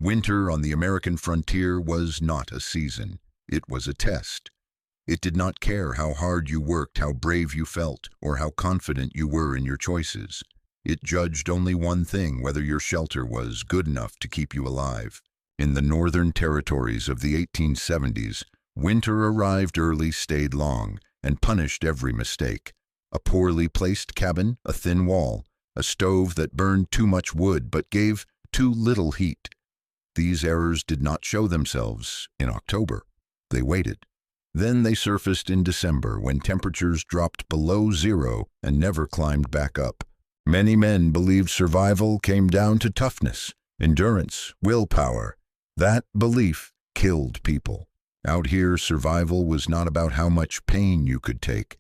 Winter on the American frontier was not a season. It was a test. It did not care how hard you worked, how brave you felt, or how confident you were in your choices. It judged only one thing: whether your shelter was good enough to keep you alive. In the northern territories of the 1870s, winter arrived early, stayed long, and punished every mistake. A poorly placed cabin, a thin wall, a stove that burned too much wood but gave too little heat. These errors did not show themselves in October. They waited. Then they surfaced in December, when temperatures dropped below zero and never climbed back up. Many men believed survival came down to toughness, endurance, willpower. That belief killed people. Out here, survival was not about how much pain you could take.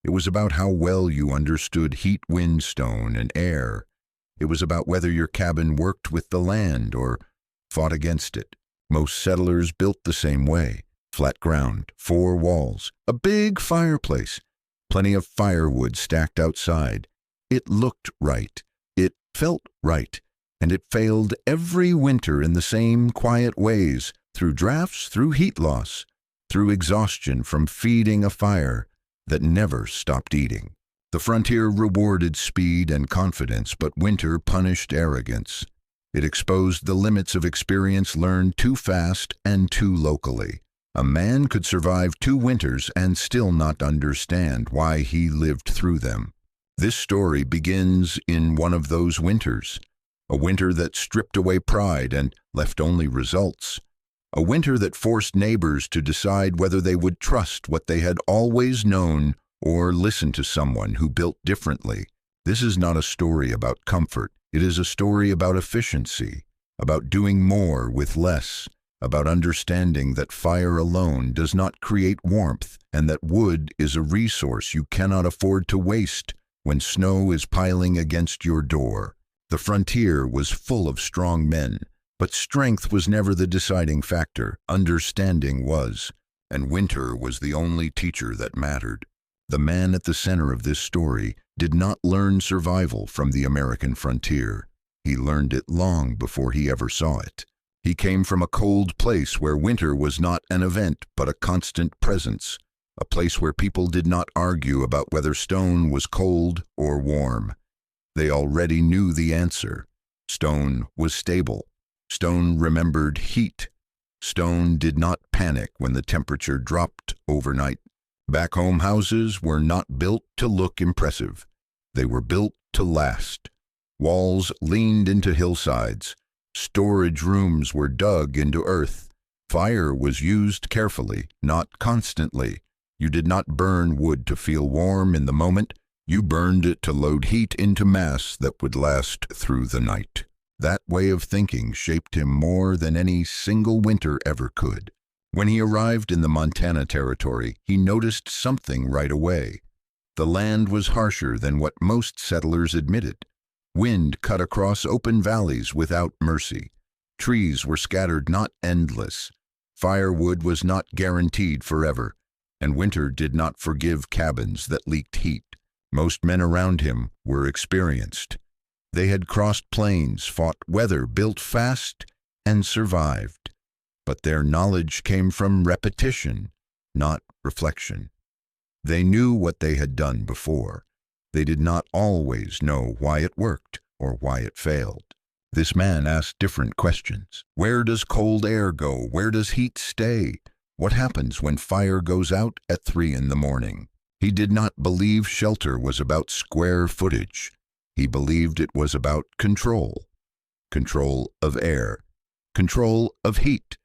It was about how well you understood heat, wind, stone, and air. It was about whether your cabin worked with the land or fought against it. Most settlers built the same way. Flat ground, 4 walls, a big fireplace, plenty of firewood stacked outside. It looked right. It felt right. And it failed every winter in the same quiet ways, through drafts, through heat loss, through exhaustion from feeding a fire that never stopped eating. The frontier rewarded speed and confidence, but winter punished arrogance. It exposed the limits of experience learned too fast and too locally. A man could survive 2 winters and still not understand why he lived through them. This story begins in one of those winters, a winter that stripped away pride and left only results, a winter that forced neighbors to decide whether they would trust what they had always known or listen to someone who built differently. This is not a story about comfort. It is a story about efficiency, about doing more with less, about understanding that fire alone does not create warmth and that wood is a resource you cannot afford to waste when snow is piling against your door. The frontier was full of strong men, but strength was never the deciding factor. Understanding was, and winter was the only teacher that mattered. The man at the center of this story did not learn survival from the American frontier. He learned it long before he ever saw it. He came from a cold place where winter was not an event but a constant presence, a place where people did not argue about whether stone was cold or warm. They already knew the answer. Stone was stable. Stone remembered heat. Stone did not panic when the temperature dropped overnight. Back-home houses were not built to look impressive. They were built to last. Walls leaned into hillsides. Storage rooms were dug into earth. Fire was used carefully, not constantly. You did not burn wood to feel warm in the moment. You burned it to load heat into mass that would last through the night. That way of thinking shaped him more than any single winter ever could. When he arrived in the Montana Territory, he noticed something right away. The land was harsher than what most settlers admitted. Wind cut across open valleys without mercy. Trees were scattered, not endless. Firewood was not guaranteed forever, and winter did not forgive cabins that leaked heat. Most men around him were experienced. They had crossed plains, fought weather, built fast, and survived. But their knowledge came from repetition, not reflection. They knew what they had done before. They did not always know why it worked or why it failed. This man asked different questions. Where does cold air go? Where does heat stay? What happens when fire goes out at 3 in the morning? He did not believe shelter was about square footage. He believed it was about control. Control of air. Control of heat.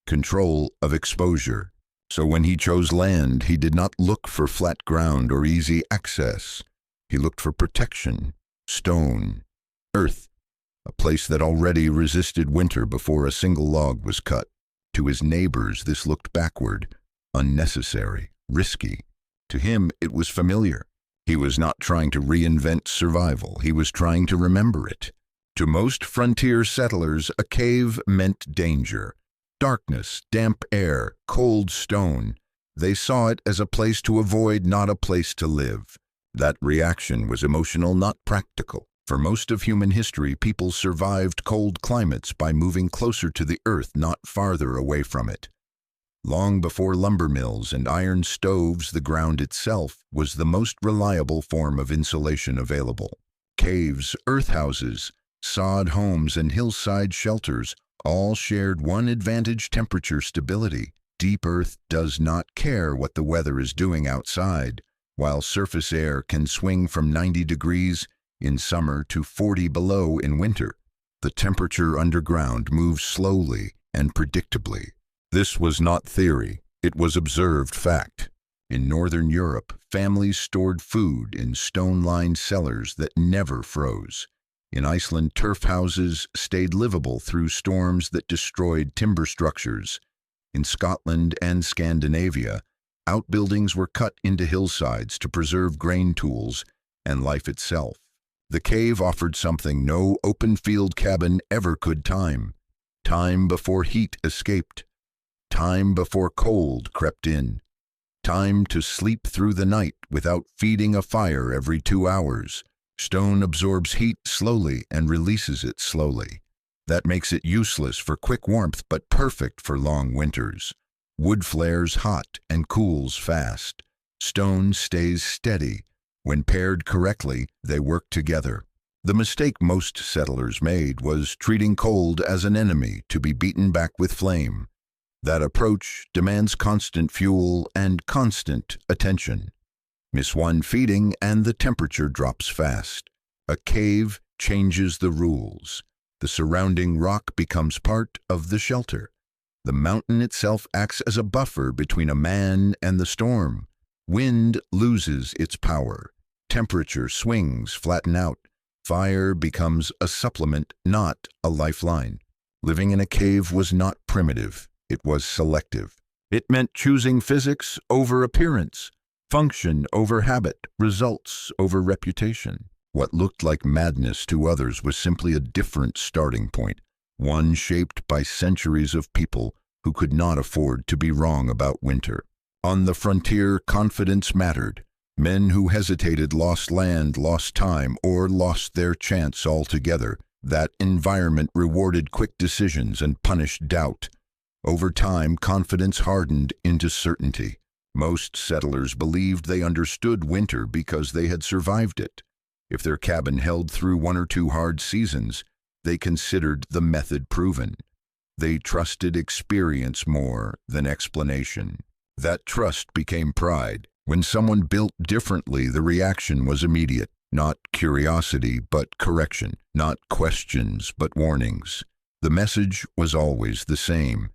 Control of exposure. So when he chose land, he did not look for flat ground or easy access. He looked for protection, stone, earth, a place that already resisted winter before a single log was cut. To his neighbors, this looked backward, unnecessary, risky. To him, it was familiar. He was not trying to reinvent survival. He was trying to remember it. To most frontier settlers, a cave meant danger. Darkness, damp air, cold stone. They saw it as a place to avoid, not a place to live. That reaction was emotional, not practical. For most of human history, people survived cold climates by moving closer to the earth, not farther away from it. Long before lumber mills and iron stoves, the ground itself was the most reliable form of insulation available. Caves, earth houses, sod homes, and hillside shelters all shared one advantage: temperature stability. Deep earth does not care what the weather is doing outside, while surface air can swing from 90 degrees in summer to 40 below in winter. The temperature underground moves slowly and predictably. This was not theory, it was observed fact. In Northern Europe, families stored food in stone-lined cellars that never froze. In Iceland, turf houses stayed livable through storms that destroyed timber structures. In Scotland and Scandinavia, outbuildings were cut into hillsides to preserve grain tools and life itself. The cave offered something no open-field cabin ever could: time. Time before heat escaped. Time before cold crept in. Time to sleep through the night without feeding a fire every 2 hours. Stone absorbs heat slowly and releases it slowly. That makes it useless for quick warmth, but perfect for long winters. Wood flares hot and cools fast. Stone stays steady. When paired correctly, they work together. The mistake most settlers made was treating cold as an enemy to be beaten back with flame. That approach demands constant fuel and constant attention. Miss one feeding and the temperature drops fast. A cave changes the rules. The surrounding rock becomes part of the shelter. The mountain itself acts as a buffer between a man and the storm. Wind loses its power. Temperature swings flatten out. Fire becomes a supplement, not a lifeline. Living in a cave was not primitive. It was selective. It meant choosing physics over appearance, function over habit, results over reputation. What looked like madness to others was simply a different starting point, one shaped by centuries of people who could not afford to be wrong about winter. On the frontier, confidence mattered. Men who hesitated lost land, lost time, or lost their chance altogether. That environment rewarded quick decisions and punished doubt. Over time, confidence hardened into certainty. Most settlers believed they understood winter because they had survived it. If their cabin held through 1 or 2 hard seasons, they considered the method proven. They trusted experience more than explanation. That trust became pride. When someone built differently, the reaction was immediate. Not curiosity, but correction. Not questions, but warnings. The message was always the same.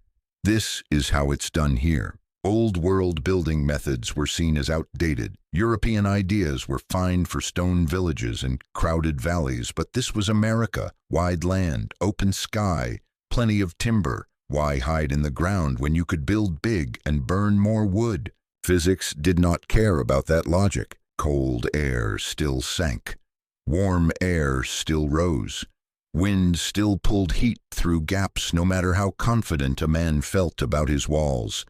This is how it's done here. Old world building methods were seen as outdated. European ideas were fine for stone villages and crowded valleys, but this was America. Wide land, open sky, plenty of timber. Why hide in the ground when you could build big and burn more wood? Physics did not care about that logic. Cold air still sank. Warm air still rose. Wind still pulled heat through gaps no matter how confident a man felt about his walls.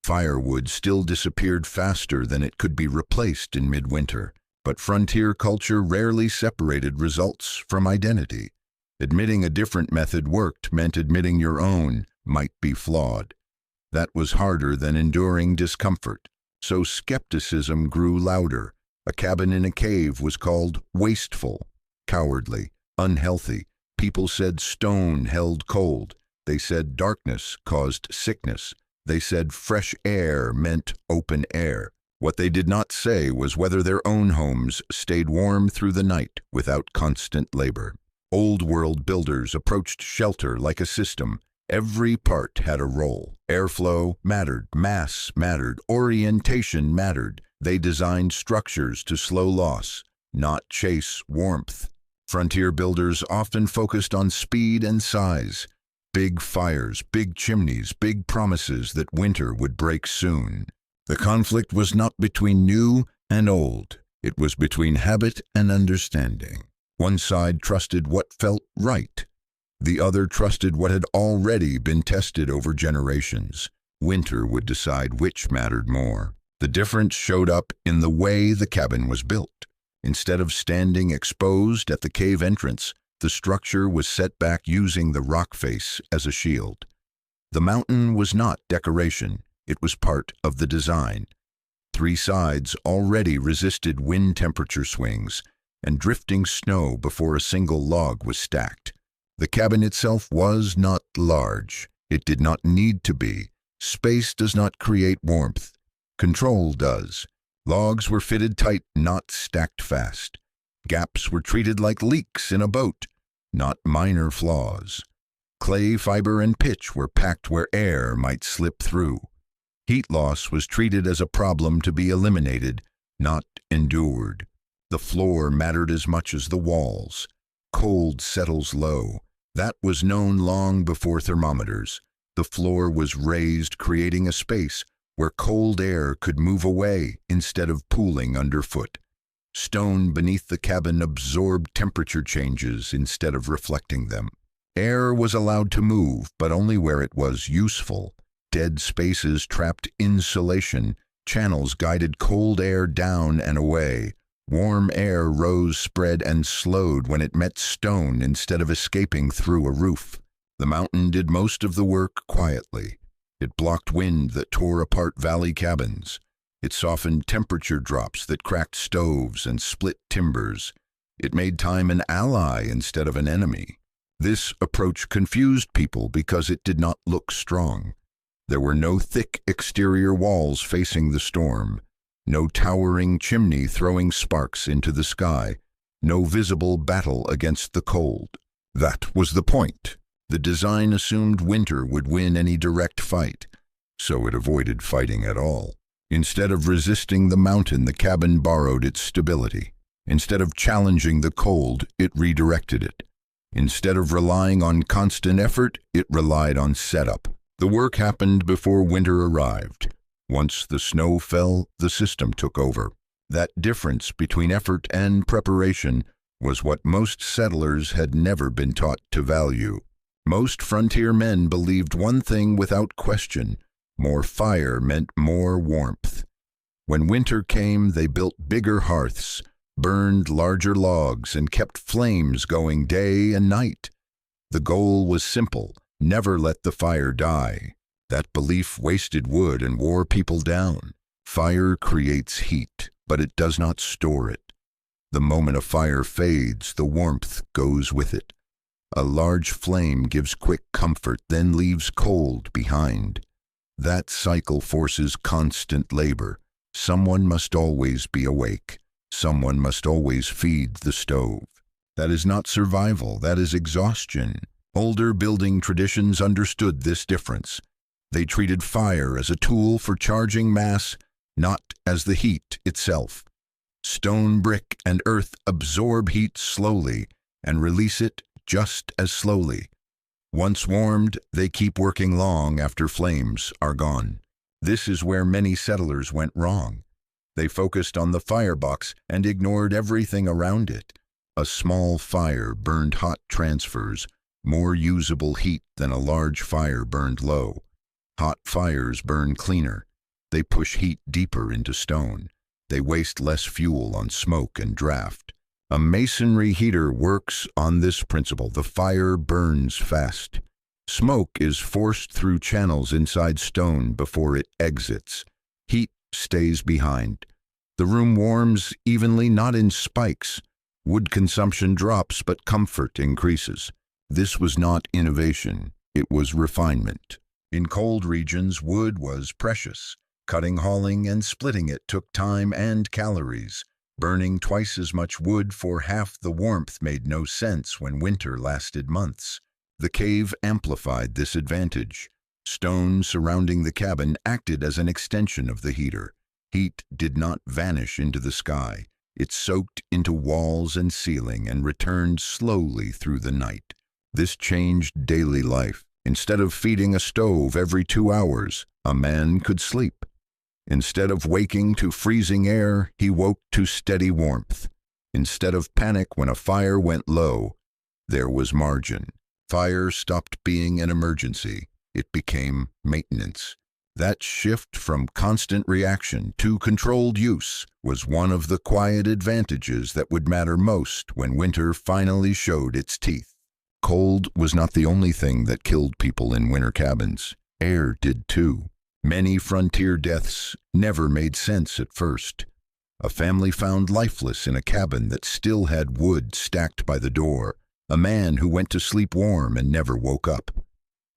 Firewood still disappeared faster than it could be replaced in midwinter. But frontier culture rarely separated results from identity. Admitting a different method worked meant admitting your own might be flawed. That was harder than enduring discomfort. So skepticism grew louder. A cabin in a cave was called wasteful, cowardly, unhealthy. People said stone held cold. They said darkness caused sickness. They said fresh air meant open air. What they did not say was whether their own homes stayed warm through the night without constant labor. Old world builders approached shelter like a system. Every part had a role. Airflow mattered, mass mattered, orientation mattered. They designed structures to slow loss, not chase warmth. Frontier builders often focused on speed and size. Big fires, big chimneys, big promises that winter would break soon. The conflict was not between new and old. It was between habit and understanding. One side trusted what felt right. The other trusted what had already been tested over generations. Winter would decide which mattered more. The difference showed up in the way the cabin was built. Instead of standing exposed at the cave entrance, the structure was set back using the rock face as a shield. The mountain was not decoration, it was part of the design. 3 sides already resisted wind temperature swings and drifting snow before a single log was stacked. The cabin itself was not large. It did not need to be. Space does not create warmth. Control does. Logs were fitted tight, not stacked fast. Gaps were treated like leaks in a boat, not minor flaws. Clay, fiber, and pitch were packed where air might slip through. Heat loss was treated as a problem to be eliminated, not endured. The floor mattered as much as the walls. Cold settles low. That was known long before thermometers. The floor was raised, creating a space where cold air could move away instead of pooling underfoot. Stone beneath the cabin absorbed temperature changes instead of reflecting them. Air was allowed to move, but only where it was useful. Dead spaces trapped insulation. Channels guided cold air down and away. Warm air rose, spread, and slowed when it met stone instead of escaping through a roof. The mountain did most of the work quietly. It blocked wind that tore apart valley cabins. It softened temperature drops that cracked stoves and split timbers. It made time an ally instead of an enemy. This approach confused people because it did not look strong. There were no thick exterior walls facing the storm, no towering chimney throwing sparks into the sky, no visible battle against the cold. That was the point. The design assumed winter would win any direct fight, so it avoided fighting at all. Instead of resisting the mountain, the cabin borrowed its stability. Instead of challenging the cold, it redirected it. Instead of relying on constant effort, it relied on setup. The work happened before winter arrived. Once the snow fell, the system took over. That difference between effort and preparation was what most settlers had never been taught to value. Most frontier men believed one thing without question: more fire meant more warmth. When winter came, they built bigger hearths, burned larger logs, and kept flames going day and night. The goal was simple: never let the fire die. That belief wasted wood and wore people down. Fire creates heat, but it does not store it. The moment a fire fades, the warmth goes with it. A large flame gives quick comfort, then leaves cold behind. That cycle forces constant labor. Someone must always be awake. Someone must always feed the stove. That is not survival, that is exhaustion. Older building traditions understood this difference. They treated fire as a tool for charging mass, not as the heat itself. Stone, brick, and earth absorb heat slowly and release it just as slowly. Once warmed, they keep working long after flames are gone. This is where many settlers went wrong. They focused on the firebox and ignored everything around it. A small fire burned hot transfers, more usable heat than a large fire burned low. Hot fires burn cleaner. They push heat deeper into stone. They waste less fuel on smoke and draft. A masonry heater works on this principle. The fire burns fast. Smoke is forced through channels inside stone before it exits. Heat stays behind. The room warms evenly, not in spikes. Wood consumption drops, but comfort increases. This was not innovation. It was refinement. In cold regions, wood was precious. Cutting, hauling, and splitting it took time and calories. Burning twice as much wood for half the warmth made no sense when winter lasted months. The cave amplified this advantage. Stone surrounding the cabin acted as an extension of the heater. Heat did not vanish into the sky. It soaked into walls and ceiling and returned slowly through the night. This changed daily life. Instead of feeding a stove every 2 hours, a man could sleep. Instead of waking to freezing air, he woke to steady warmth. Instead of panic when a fire went low, there was margin. Fire stopped being an emergency. It became maintenance. That shift from constant reaction to controlled use was one of the quiet advantages that would matter most when winter finally showed its teeth. Cold was not the only thing that killed people in winter cabins. Air did too. Many frontier deaths never made sense at first. A family found lifeless in a cabin that still had wood stacked by the door. A man who went to sleep warm and never woke up.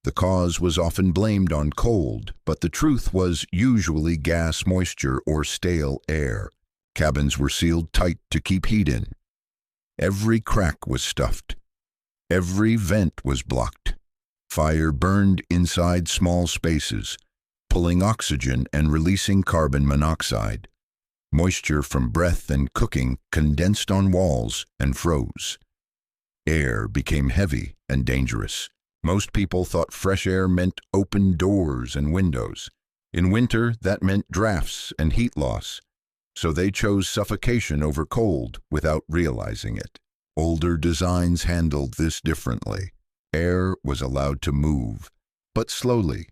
The cause was often blamed on cold, but the truth was usually gas, moisture, or stale air. Cabins were sealed tight to keep heat in. Every crack was stuffed. Every vent was blocked. Fire burned inside small spaces, pulling oxygen and releasing carbon monoxide. Moisture from breath and cooking condensed on walls and froze. Air became heavy and dangerous. Most people thought fresh air meant open doors and windows. In winter, that meant drafts and heat loss. So they chose suffocation over cold without realizing it. Older designs handled this differently. Air was allowed to move, but slowly.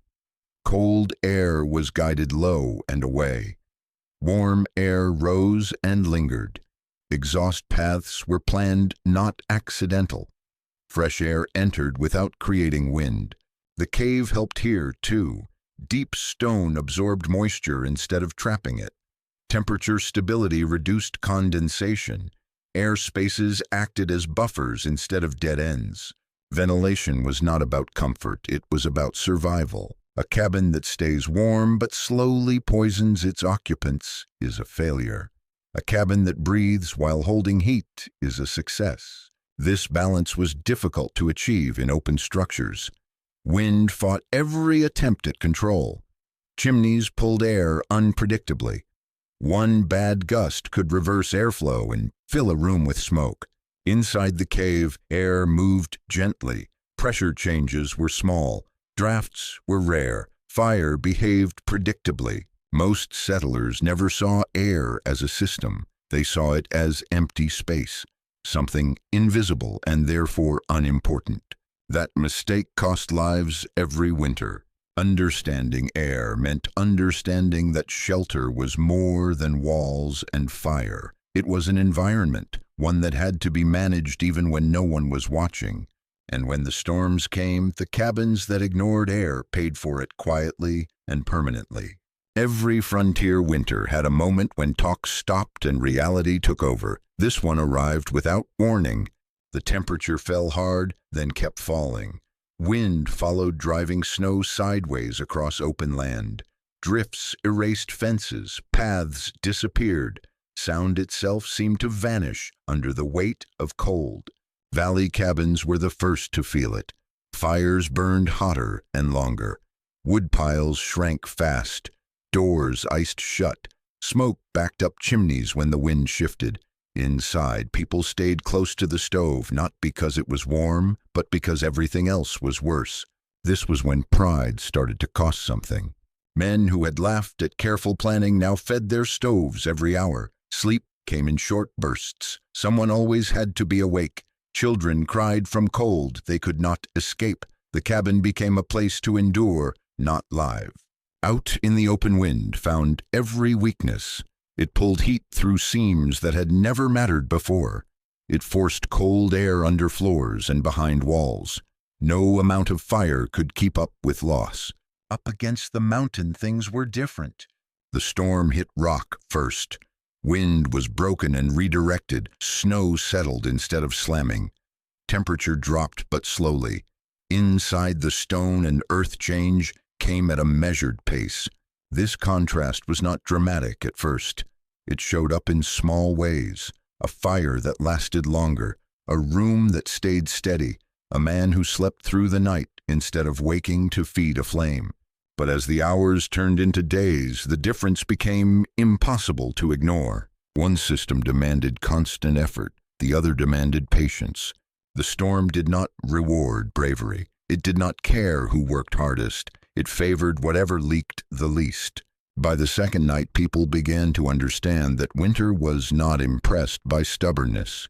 Cold air was guided low and away. Warm air rose and lingered. Exhaust paths were planned, not accidental. Fresh air entered without creating wind. The cave helped here, too. Deep stone absorbed moisture instead of trapping it. Temperature stability reduced condensation. Air spaces acted as buffers instead of dead ends. Ventilation was not about comfort, it was about survival. A cabin that stays warm but slowly poisons its occupants is a failure. A cabin that breathes while holding heat is a success. This balance was difficult to achieve in open structures. Wind fought every attempt at control. Chimneys pulled air unpredictably. One bad gust could reverse airflow and fill a room with smoke. Inside the cave, air moved gently. Pressure changes were small. Drafts were rare. Fire behaved predictably. Most settlers never saw air as a system. They saw it as empty space. Something invisible and therefore unimportant. That mistake cost lives every winter. Understanding air meant understanding that shelter was more than walls and fire. It was an environment, one that had to be managed even when no one was watching. And when the storms came, the cabins that ignored air paid for it quietly and permanently. Every frontier winter had a moment when talk stopped and reality took over. This one arrived without warning. The temperature fell hard, then kept falling. Wind followed driving snow sideways across open land. Drifts erased fences, paths disappeared. Sound itself seemed to vanish under the weight of cold. Valley cabins were the first to feel it. Fires burned hotter and longer. Wood piles shrank fast. Doors iced shut. Smoke backed up chimneys when the wind shifted. Inside, people stayed close to the stove, not because it was warm, but because everything else was worse. This was when pride started to cost something. Men who had laughed at careful planning now fed their stoves every hour. Sleep came in short bursts. Someone always had to be awake. Children cried from cold. They could not escape. The cabin became a place to endure, not live. Out in the open wind found every weakness. It pulled heat through seams that had never mattered before. It forced cold air under floors and behind walls. No amount of fire could keep up with loss. Up against the mountain, things were different. The storm hit rock first. Wind was broken and redirected. Snow settled instead of slamming. Temperature dropped but slowly. Inside, the stone and earth change came at a measured pace. This contrast was not dramatic at first. It showed up in small ways. A fire that lasted longer. A room that stayed steady. A man who slept through the night instead of waking to feed a flame. But as the hours turned into days, the difference became impossible to ignore. One system demanded constant effort. The other demanded patience. The storm did not reward bravery. It did not care who worked hardest. It favored whatever leaked the least. By the second night, people began to understand that winter was not impressed by stubbornness.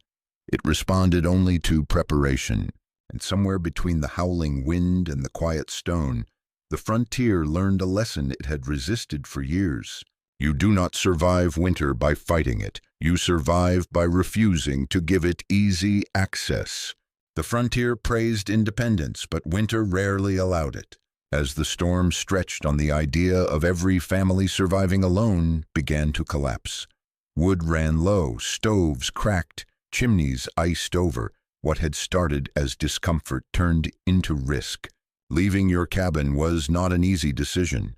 It responded only to preparation. And somewhere between the howling wind and the quiet stone, The frontier learned a lesson it had resisted for years. You do not survive winter by fighting it. You survive by refusing to give it easy access. The frontier praised independence, but winter rarely allowed it. As the storm stretched on, the idea of every family surviving alone began to collapse. Wood ran low, stoves cracked, chimneys iced over. What had started as discomfort turned into risk. Leaving your cabin was not an easy decision.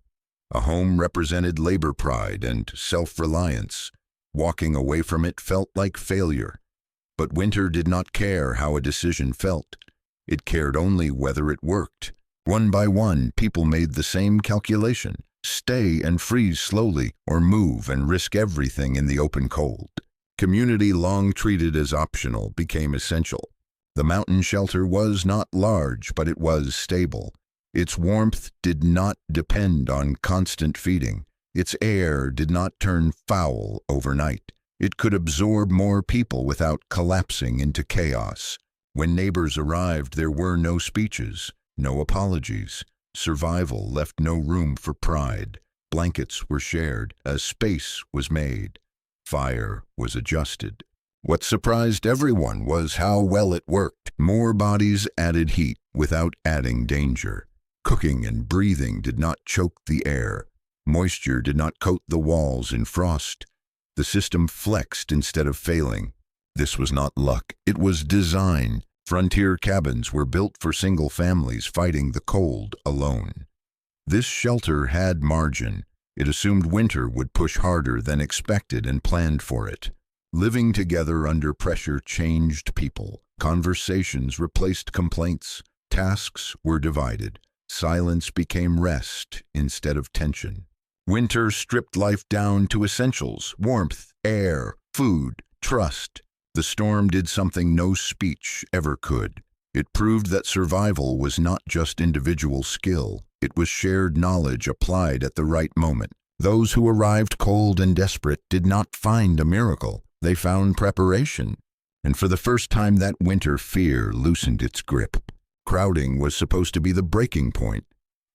A home represented labor pride and self-reliance. Walking away from it felt like failure. But winter did not care how a decision felt. It cared only whether it worked. One by one, people made the same calculation: stay and freeze slowly, or move and risk everything in the open cold. Community, long treated as optional, became essential. The mountain shelter was not large, but it was stable. Its warmth did not depend on constant feeding. Its air did not turn foul overnight. It could absorb more people without collapsing into chaos. When neighbors arrived, there were no speeches, no apologies. Survival left no room for pride. Blankets were shared as space was made. Fire was adjusted. What surprised everyone was how well it worked. More bodies added heat without adding danger. Cooking and breathing did not choke the air. Moisture did not coat the walls in frost. The system flexed instead of failing. This was not luck, it was design. Frontier cabins were built for single families fighting the cold alone. This shelter had margin. It assumed winter would push harder than expected and planned for it. Living together under pressure changed people. Conversations replaced complaints. Tasks were divided. Silence became rest instead of tension. Winter stripped life down to essentials: warmth, air, food, trust. The storm did something no speech ever could. It proved that survival was not just individual skill. It was shared knowledge applied at the right moment. Those who arrived cold and desperate did not find a miracle. They found preparation. And for the first time that winter, fear loosened its grip. Crowding was supposed to be the breaking point.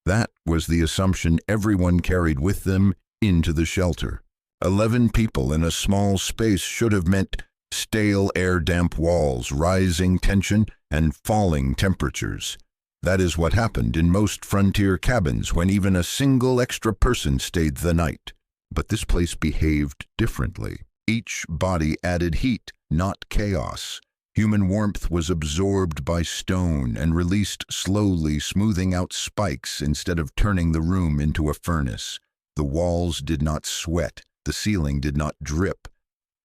That was the assumption everyone carried with them into the shelter. 11 people in a small space should have meant stale air, damp walls, rising tension, and falling temperatures. That is what happened in most frontier cabins when even a single extra person stayed the night. But this place behaved differently. Each body added heat, not chaos. Human warmth was absorbed by stone and released slowly, smoothing out spikes instead of turning the room into a furnace. The walls did not sweat. The ceiling did not drip.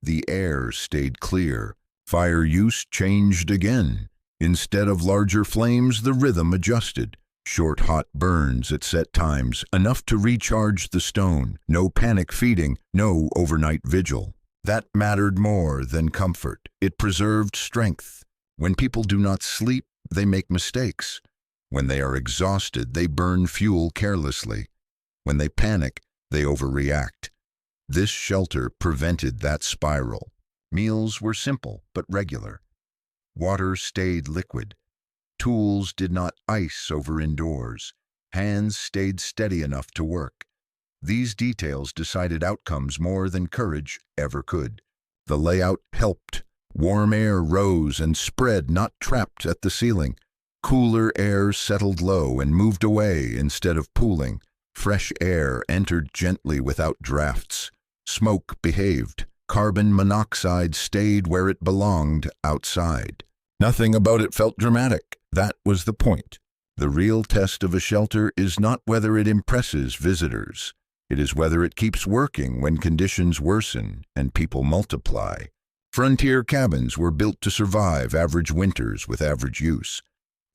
The air stayed clear. Fire use changed again. Instead of larger flames, the rhythm adjusted. Short, hot burns at set times, enough to recharge the stone. No panic feeding, no overnight vigil. That mattered more than comfort. It preserved strength. When people do not sleep, they make mistakes. When they are exhausted, they burn fuel carelessly. When they panic, they overreact. This shelter prevented that spiral. Meals were simple but regular. Water stayed liquid. Tools did not ice over indoors. Hands stayed steady enough to work. These details decided outcomes more than courage ever could. The layout helped. Warm air rose and spread, not trapped at the ceiling. Cooler air settled low and moved away instead of pooling. Fresh air entered gently without drafts. Smoke behaved. Carbon monoxide stayed where it belonged, outside. Nothing about it felt dramatic. That was the point. The real test of a shelter is not whether it impresses visitors. It is whether it keeps working when conditions worsen and people multiply. Frontier cabins were built to survive average winters with average use.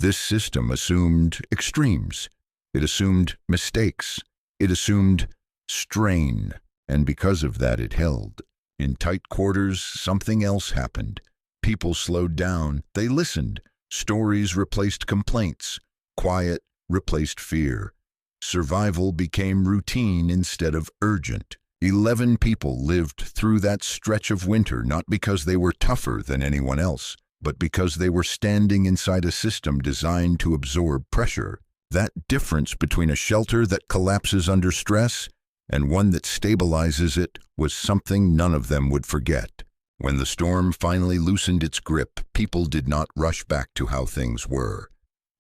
This system assumed extremes. It assumed mistakes. It assumed strain. And because of that, it held. In tight quarters, something else happened. People slowed down. They listened. Stories replaced complaints. Quiet replaced fear. Survival became routine instead of urgent. 11 people lived through that stretch of winter not because they were tougher than anyone else, but because they were standing inside a system designed to absorb pressure. That difference between a shelter that collapses under stress and one that stabilizes it was something none of them would forget. When the storm finally loosened its grip, people did not rush back to how things were.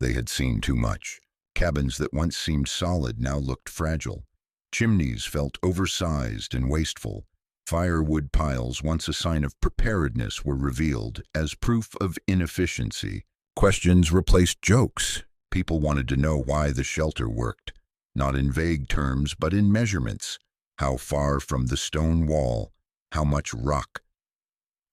They had seen too much. Cabins that once seemed solid now looked fragile. Chimneys felt oversized and wasteful. Firewood piles, once a sign of preparedness, were revealed as proof of inefficiency. Questions replaced jokes. People wanted to know why the shelter worked, not in vague terms, but in measurements. How far from the stone wall? How much rock?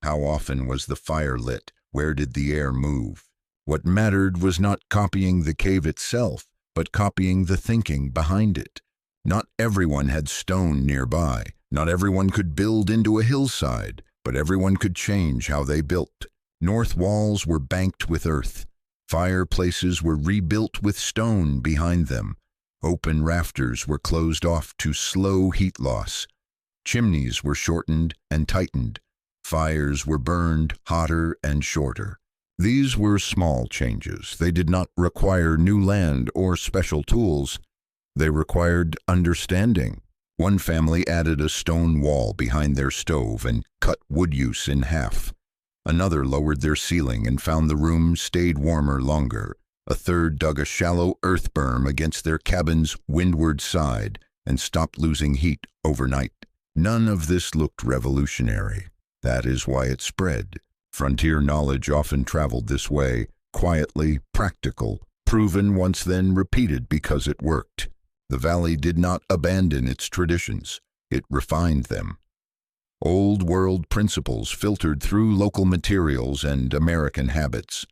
How often was the fire lit? Where did the air move? What mattered was not copying the cave itself, but copying the thinking behind it. Not everyone had stone nearby. Not everyone could build into a hillside, but everyone could change how they built. North walls were banked with earth. Fireplaces were rebuilt with stone behind them. Open rafters were closed off to slow heat loss. Chimneys were shortened and tightened. Fires were burned hotter and shorter. These were small changes. They did not require new land or special tools. They required understanding. One family added a stone wall behind their stove and cut wood use in half. Another lowered their ceiling and found the room stayed warmer longer. A third dug a shallow earth berm against their cabin's windward side and stopped losing heat overnight. None of this looked revolutionary. That is why it spread. Frontier knowledge often traveled this way, quietly, practical, proven once then repeated because it worked. The valley did not abandon its traditions. It refined them. Old world principles filtered through local materials and American habits.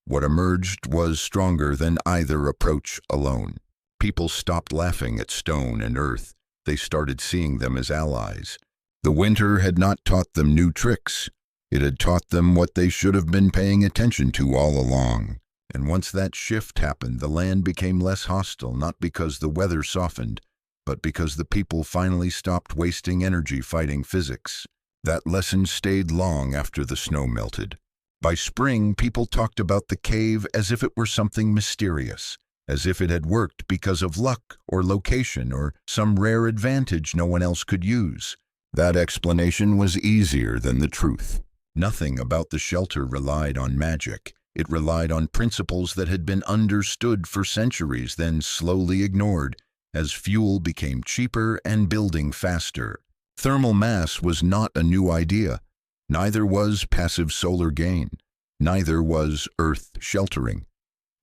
What emerged was stronger than either approach alone. People stopped laughing at stone and earth. They started seeing them as allies. The winter had not taught them new tricks. It had taught them what they should have been paying attention to all along. And once that shift happened, the land became less hostile, not because the weather softened, but because the people finally stopped wasting energy fighting physics. That lesson stayed long after the snow melted. By spring, people talked about the cave as if it were something mysterious, as if it had worked because of luck or location or some rare advantage no one else could use. That explanation was easier than the truth. Nothing about the shelter relied on magic. It relied on principles that had been understood for centuries, then slowly ignored as fuel became cheaper and building faster. Thermal mass was not a new idea. Neither was passive solar gain. Neither was earth sheltering.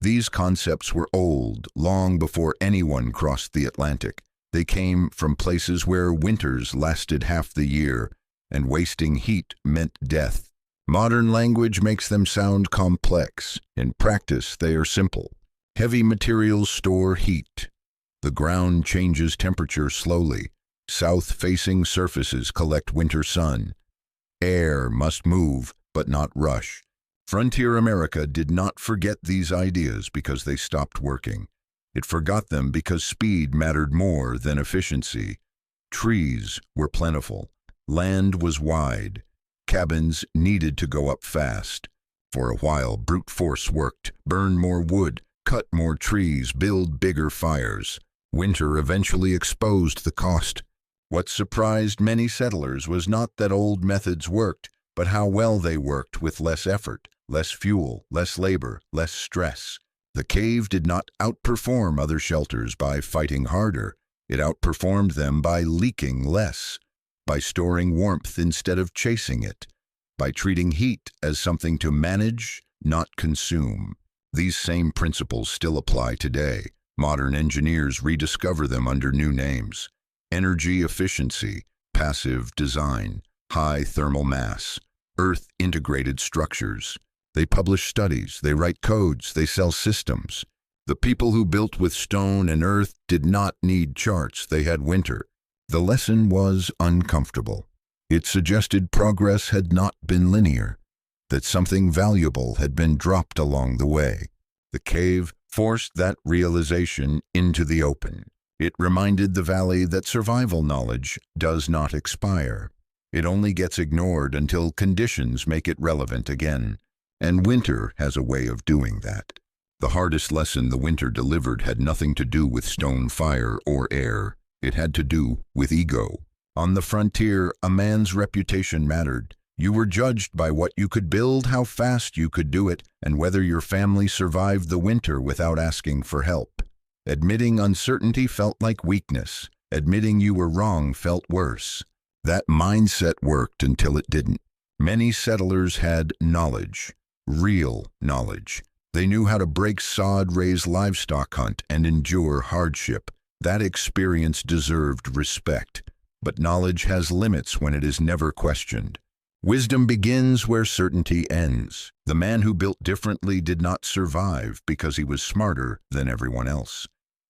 These concepts were old, long before anyone crossed the Atlantic. They came from places where winters lasted half the year, and wasting heat meant death. Modern language makes them sound complex. In practice, they are simple. Heavy materials store heat. The ground changes temperature slowly. South-facing surfaces collect winter sun. Air must move, but not rush. Frontier America did not forget these ideas because they stopped working. It forgot them because speed mattered more than efficiency. Trees were plentiful. Land was wide. Cabins needed to go up fast. For a while, brute force worked. Burn more wood, cut more trees, build bigger fires. Winter eventually exposed the cost. What surprised many settlers was not that old methods worked, but how well they worked with less effort, less fuel, less labor, less stress. The cave did not outperform other shelters by fighting harder. It outperformed them by leaking less, by storing warmth instead of chasing it, by treating heat as something to manage, not consume. These same principles still apply today. Modern engineers rediscover them under new names. Energy efficiency, passive design, high thermal mass, earth-integrated structures. They publish studies, they write codes, they sell systems. The people who built with stone and earth did not need charts, they had winter. The lesson was uncomfortable. It suggested progress had not been linear, that something valuable had been dropped along the way. The cave forced that realization into the open. It reminded the valley that survival knowledge does not expire. It only gets ignored until conditions make it relevant again. And winter has a way of doing that. The hardest lesson the winter delivered had nothing to do with stone, fire, or air. It had to do with ego. On the frontier, a man's reputation mattered. You were judged by what you could build, how fast you could do it, and whether your family survived the winter without asking for help. Admitting uncertainty felt like weakness. Admitting you were wrong felt worse. That mindset worked until it didn't. Many settlers had knowledge, real knowledge. They knew how to break sod, raise livestock, hunt, and endure hardship. That experience deserved respect. But knowledge has limits when it is never questioned. Wisdom begins where certainty ends. The man who built differently did not survive because he was smarter than everyone else.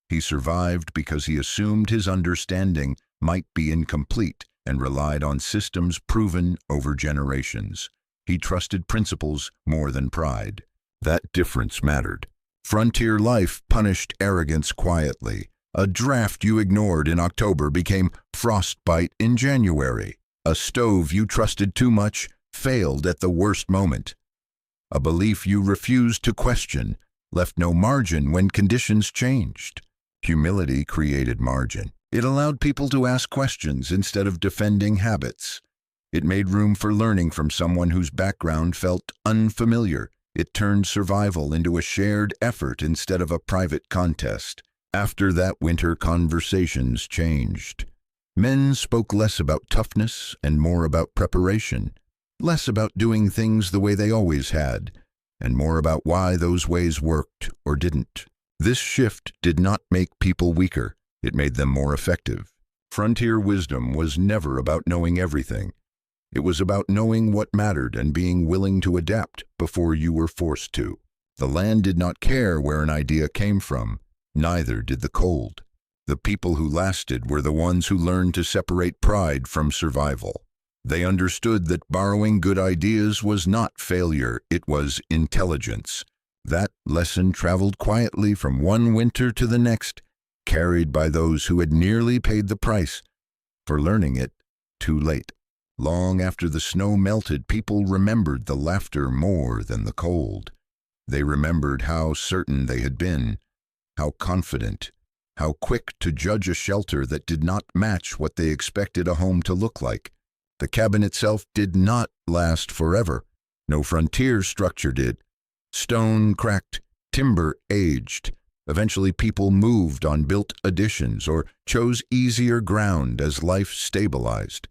He survived because he assumed his understanding might be incomplete and relied on systems proven over generations. He trusted principles more than pride. That difference mattered. Frontier life punished arrogance quietly. A draft you ignored in October became frostbite in January. A stove you trusted too much failed at the worst moment. A belief you refused to question left no margin when conditions changed. Humility created margin. It allowed people to ask questions instead of defending habits. It made room for learning from someone whose background felt unfamiliar. It turned survival into a shared effort instead of a private contest. After that winter, conversations changed. Men spoke less about toughness and more about preparation, less about doing things the way they always had, and more about why those ways worked or didn't. This shift did not make people weaker. It made them more effective. Frontier wisdom was never about knowing everything. It was about knowing what mattered and being willing to adapt before you were forced to. The land did not care where an idea came from. Neither did the cold. The people who lasted were the ones who learned to separate pride from survival. They understood that borrowing good ideas was not failure, it was intelligence. That lesson traveled quietly from one winter to the next, carried by those who had nearly paid the price for learning it too late. Long after the snow melted, people remembered the laughter more than the cold. They remembered how certain they had been, how confident, how quick to judge a shelter that did not match what they expected a home to look like. The cabin itself did not last forever. No frontier structure did. Stone cracked, timber aged. Eventually people moved on built additions or chose easier ground as life stabilized.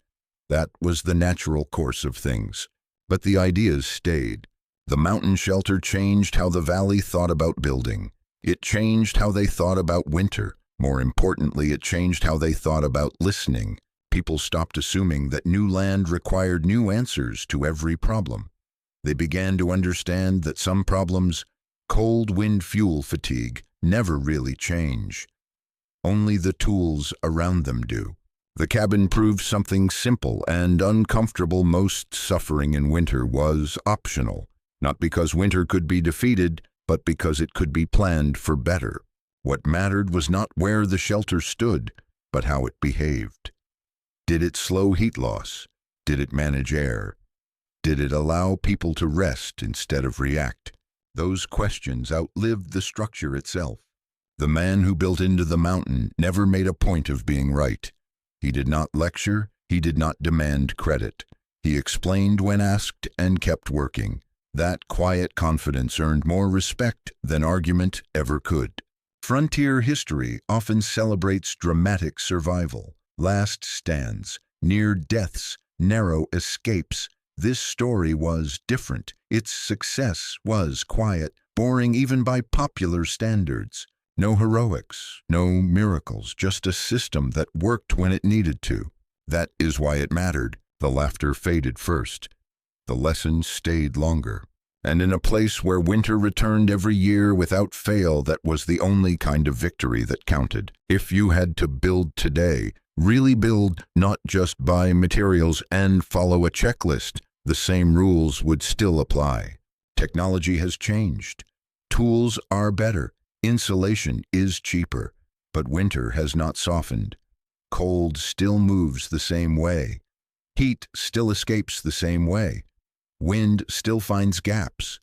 That was the natural course of things. But the ideas stayed. The mountain shelter changed how the valley thought about building. It changed how they thought about winter. More importantly, it changed how they thought about listening. People stopped assuming that new land required new answers to every problem. They began to understand that some problems, cold wind fuel fatigue, never really change. Only the tools around them do. The cabin proved something simple and uncomfortable. Most suffering in winter was optional, not because winter could be defeated, but because it could be planned for better. What mattered was not where the shelter stood, but how it behaved. Did it slow heat loss? Did it manage air? Did it allow people to rest instead of react? Those questions outlived the structure itself. The man who built into the mountain never made a point of being right. He did not lecture, he did not demand credit. He explained when asked and kept working. That quiet confidence earned more respect than argument ever could. Frontier history often celebrates dramatic survival, last stands, near deaths, narrow escapes. This story was different. Its success was quiet, boring even by popular standards. No heroics, no miracles, just a system that worked when it needed to. That is why it mattered. The laughter faded first. The lessons stayed longer. And in a place where winter returned every year without fail, that was the only kind of victory that counted. If you had to build today, really build, not just buy materials and follow a checklist, the same rules would still apply. Technology has changed. Tools are better. Insulation is cheaper, but winter has not softened. Cold still moves the same way. Heat still escapes the same way. Wind still finds gaps.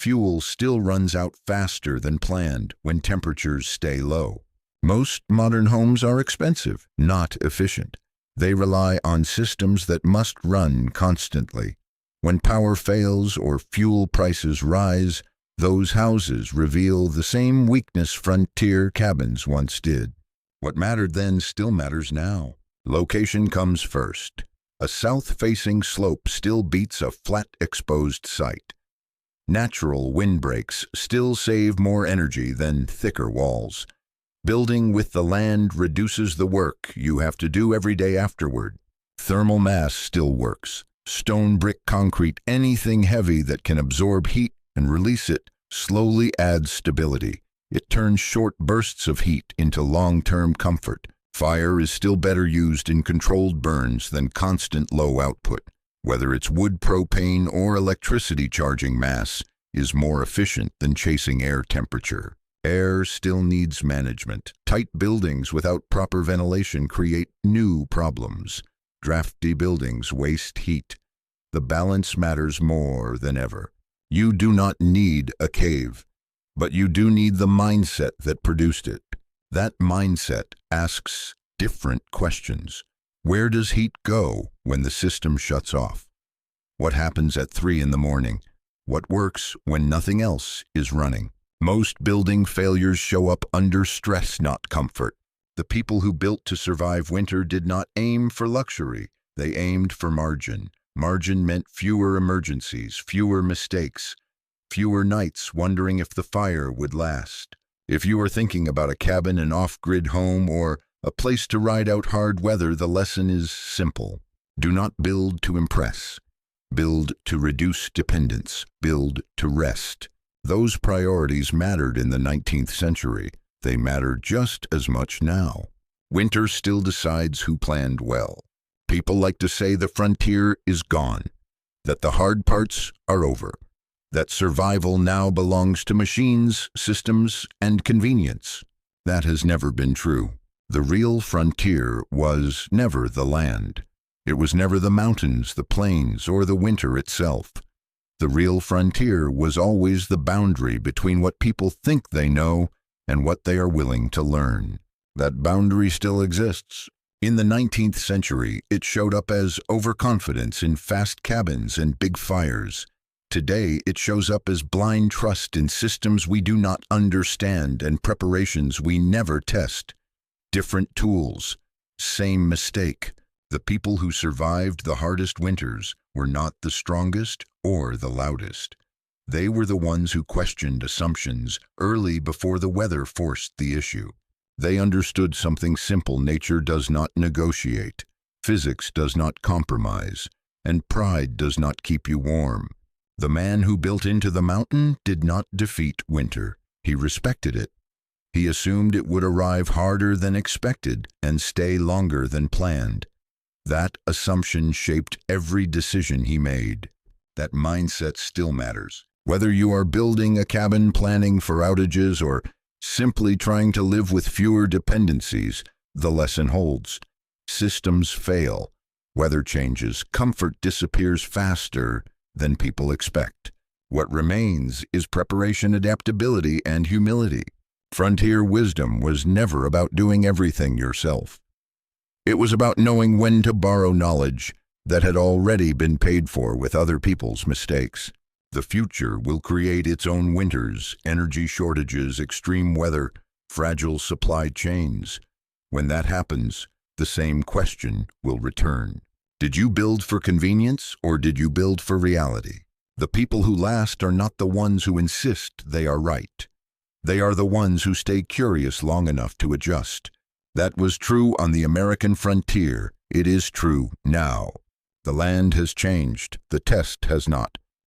Fuel still runs out faster than planned when temperatures stay low. Most modern homes are expensive, not efficient. They rely on systems that must run constantly. When power fails or fuel prices rise, those houses reveal the same weakness frontier cabins once did. What mattered then still matters now. Location comes first. A south-facing slope still beats a flat, exposed site. Natural windbreaks still save more energy than thicker walls. Building with the land reduces the work you have to do every day afterward. Thermal mass still works. Stone, brick, concrete, anything heavy that can absorb heat and release it slowly adds stability. It turns short bursts of heat into long-term comfort. Fire is still better used in controlled burns than constant low output. Whether it's wood, propane, or electricity, charging mass is more efficient than chasing air temperature. Air still needs management. Tight buildings without proper ventilation create new problems. Drafty buildings waste heat. The balance matters more than ever. You do not need a cave, but you do need the mindset that produced it. That mindset asks different questions. Where does heat go when the system shuts off? What happens at 3 in the morning? What works when nothing else is running? Most building failures show up under stress, not comfort. The people who built to survive winter did not aim for luxury. They aimed for margin. Margin meant fewer emergencies, fewer mistakes, fewer nights wondering if the fire would last. If you are thinking about a cabin, an off-grid home, or a place to ride out hard weather, the lesson is simple. Do not build to impress. Build to reduce dependence. Build to rest. Those priorities mattered in the 19th century. They matter just as much now. Winter still decides who planned well. People like to say the frontier is gone, that the hard parts are over, that survival now belongs to machines, systems, and convenience. That has never been true. The real frontier was never the land. It was never the mountains, the plains, or the winter itself. The real frontier was always the boundary between what people think they know and what they are willing to learn. That boundary still exists. In the 19th century, it showed up as overconfidence in fast cabins and big fires. Today, it shows up as blind trust in systems we do not understand and preparations we never test. Different tools, same mistake. The people who survived the hardest winters were not the strongest or the loudest. They were the ones who questioned assumptions early before the weather forced the issue. They understood something simple: nature does not negotiate, physics does not compromise, and pride does not keep you warm. The man who built into the mountain did not defeat winter. He respected it. He assumed it would arrive harder than expected and stay longer than planned. That assumption shaped every decision he made. That mindset still matters. Whether you are building a cabin, planning for outages, or simply trying to live with fewer dependencies, the lesson holds. Systems fail. Weather changes. Comfort disappears faster than people expect. What remains is preparation, adaptability, and humility. Frontier wisdom was never about doing everything yourself. It was about knowing when to borrow knowledge that had already been paid for with other people's mistakes. The future will create its own winters, energy shortages, extreme weather, fragile supply chains. When that happens, the same question will return. Did you build for convenience or did you build for reality? The people who last are not the ones who insist they are right. They are the ones who stay curious long enough to adjust. That was true on the American frontier. It is true now. The land has changed. The test has not.